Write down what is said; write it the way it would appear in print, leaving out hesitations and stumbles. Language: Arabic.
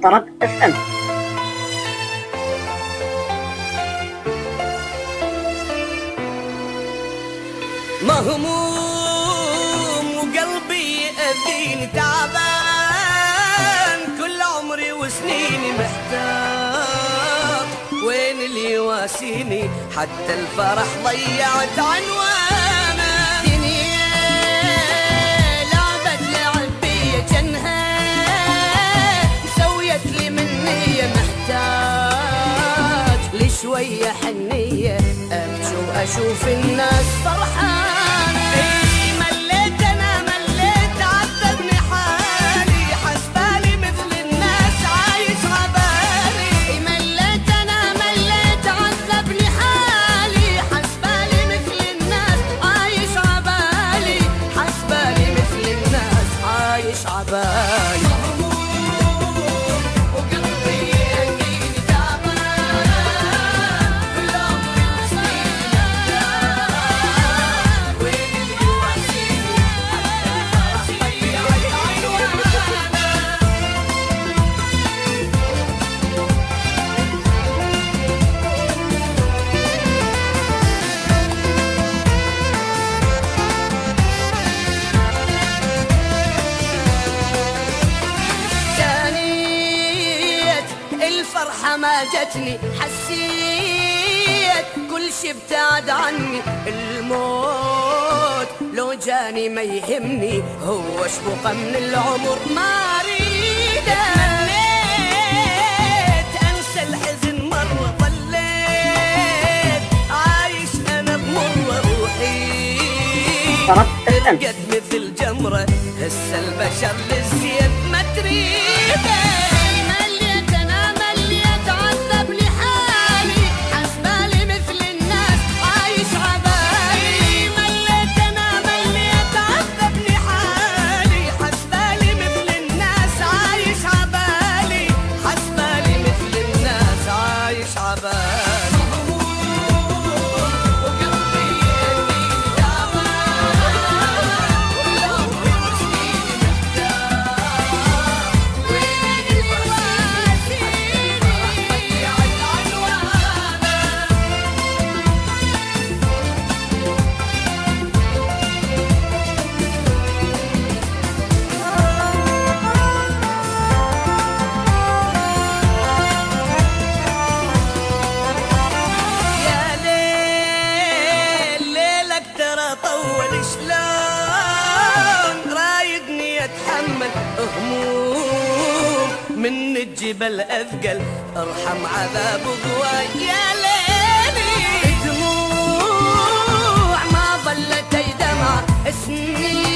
طرب اف ام. مهموم وقلبي يأذيني تعبان، كل عمري وسنيني محتار، وين اللي يواسيني؟ حتى الفرح ضيعت عنوانه. دنيا لعبت لعب بيا جنها، سويت لي مني محتاج لشوية حنية، أمشي وأشوف الناس فرحانة. مليت أنا مليت عذبني حالي، حسبالي مثل الناس عايش عبالي. مليت أنا مليت عذبني حالي، حسبالي مثل الناس عايش عبالي، حسبالي مثل الناس عايش عبالي. الفرحة ما جتني، حسيت كل شي ابتعد عني. الموت لو جاني ما يهمني، هو شبقة من العمر ما اريده. تمنيت انسى الحزن مرة، ظليت عايش انا بمر روحي، ترقد مثل جمرة، هسه البشر للزين ما تريده. هموم من الجبل أثقل، ارحم عذاب ضواي يا ليلي. دموع ما ظلت دمع سنين